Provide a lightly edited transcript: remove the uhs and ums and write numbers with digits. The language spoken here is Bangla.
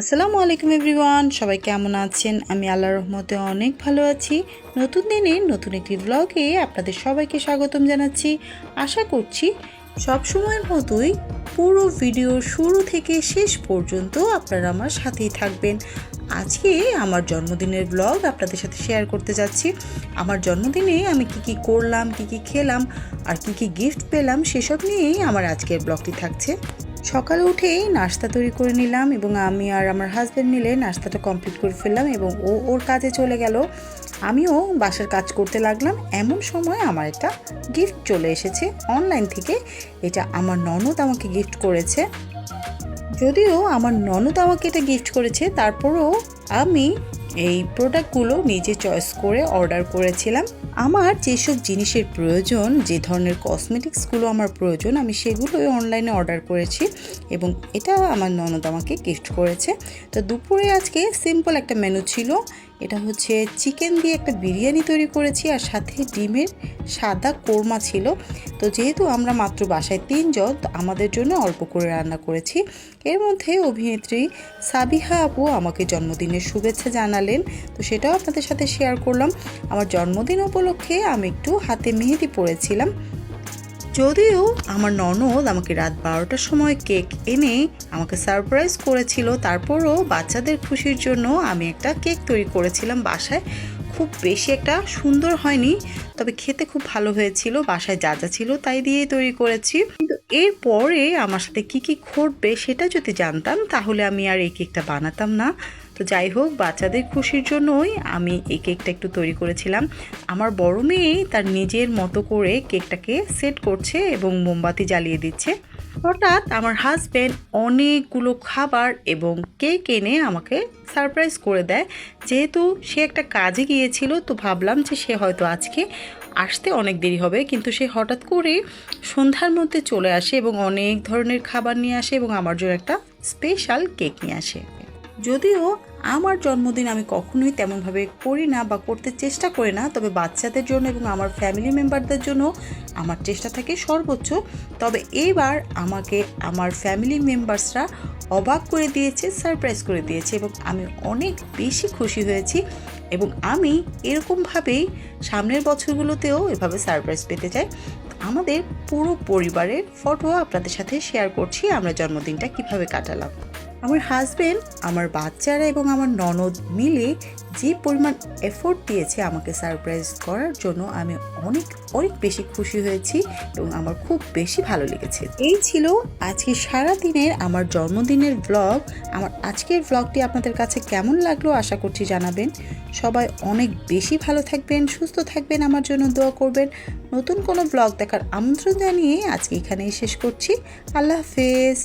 আসসালামু আলাইকুম এভরিওয়ান, সবাই কেমন আছেন? আমি আল্লাহর রহমতে অনেক ভালো আছি। নতুন দিনের নতুন একটি ব্লগে আপনাদের সবাইকে স্বাগতম জানাচ্ছি। আশা করছি সব সময়ের মতোই পুরো ভিডিও শুরু থেকে শেষ পর্যন্ত আপনারা আমার সাথেই থাকবেন। আজকে আমার জন্মদিনের ব্লগ আপনাদের সাথে শেয়ার করতে যাচ্ছি। আমার জন্মদিনে আমি কি করলাম, কি খেলাম আর কি গিফট পেলাম সেসব নিয়েই আমার আজকের ব্লগটি থাকছে। সকালে উঠেই নাস্তা তৈরি করে নিলাম এবং আমি আর আমার হাজব্যান্ড মিলে নাস্তাটা কমপ্লিট করে ফেললাম এবং ও ওর কাজে চলে গেল। আমিও বাসার কাজ করতে লাগলাম। এমন সময় আমার একটা গিফট চলে এসেছে অনলাইন থেকে। এটা আমার ননদ আমাকে গিফট করেছে। যদিও আমার ননদ আমাকে এটা গিফট করেছে, তারপরেও আমি এই প্রোডাক্টগুলো নিজে চয়েস করে অর্ডার করেছিলাম। আমার যেসব জিনিসের প্রয়োজন, যে ধরনের কসমেটিক্সগুলো আমার প্রয়োজন, আমি সেগুলোই অনলাইনে অর্ডার করেছি এবং এটা আমার ননদ আমাকে গিফট করেছে। তো দুপুরে আজকে সিম্পল একটা মেনু ছিল। এটা হচ্ছে চিকেন দিয়ে একটা বিরিয়ানি তৈরি করেছি আর সাথে ডিমের সাদা কোরমা ছিল। তো যেহেতু আমরা মাত্র বাসায় 3 জন, আমাদের জন্য অল্প করে রান্না করেছি। এর মধ্যে অভিনেত্রী সাবিহা আপু আমাকে জন্মদিনের শুভেচ্ছা জানালেন, তো সেটাও আপনাদের সাথে শেয়ার করলাম। আমার জন্মদিন উপলক্ষে আমি একটু হাতে মেহেদি পরেছিলাম। যদিও আমার ননদ আমাকে রাত 12টার সময় কেক এনে আমাকে সারপ্রাইজ করেছিল, তারপরও বাচ্চাদের খুশির জন্য আমি একটা কেক তৈরি করেছিলাম বাসায়। খুব বেশি একটা সুন্দর হয়নি, তবে খেতে খুব ভালো হয়েছিল। বাসায় যা যা ছিল তাই দিয়েই তৈরি করেছি। কিন্তু এরপরে আমার সাথে কি ঘটবে সেটা যদি জানতাম তাহলে আমি আর এই কেকটা বানাতাম না। তো যাই হোক, বাচ্চাদের খুশির জন্যই আমি এই কেকটা একটু তৈরি করেছিলাম। আমার বড় মেয়ে তার নিজের মতো করে কেকটাকে সেট করছে এবং মোমবাতি জ্বালিয়ে দিচ্ছে। হঠাৎ আমার হাজব্যান্ড অনেকগুলো খাবার এবং কেক এনে আমাকে সারপ্রাইজ করে দেয়। যেহেতু সে একটা কাজে গিয়েছিল, তো ভাবলাম যে সে হয়তো আজকে আসতে অনেক দেরি হবে, কিন্তু সে হঠাৎ করে সন্ধ্যার মধ্যে চলে আসে এবং অনেক ধরনের খাবার নিয়ে আসে এবং আমার জন্য একটা স্পেশাল কেক নিয়ে আসে। যদিও আমার জন্মদিন আমি কখনোই তেমনভাবে করি না বা করতে চেষ্টা করি না, তবে বাচ্চাদের জন্য এবং আমার ফ্যামিলি মেম্বারদের জন্য আমার চেষ্টা থাকে সর্বোচ্চ। তবে এইবার আমাকে আমার ফ্যামিলি মেম্বার্সরা অবাক করে দিয়েছে, সারপ্রাইজ করে দিয়েছে এবং আমি অনেক বেশি খুশি হয়েছি এবং আমি এরকমভাবেই সামনের বছরগুলোতেও এভাবে সারপ্রাইজ পেতে চাই। আমাদের পুরো পরিবারের ফটো আপনাদের সাথে শেয়ার করছি আমরা জন্মদিনটা কিভাবে কাটালাম। আমার হাজব্যান্ড, আমার বাচ্চারা এবং আমার ননদ মিলে যে পরিমাণ এফোর্ট দিয়েছে আমাকে সারপ্রাইজ করার জন্য, আমি অনেক অনেক বেশি খুশি হয়েছি এবং আমার খুব বেশি ভালো লেগেছে। এই ছিল আজকে সারা দিনের আমার জন্মদিনের ব্লগ। আমার আজকের ব্লগটি আপনাদের কাছে কেমন লাগলো আশা করছি জানাবেন। সবাই অনেক বেশি ভালো থাকবেন, সুস্থ থাকবেন, আমার জন্য দোয়া করবেন। নতুন কোনো ব্লগ দেখার আমন্ত্রণ জানিয়ে আজকে এখানেই শেষ করছি। আল্লাহ হাফেজ।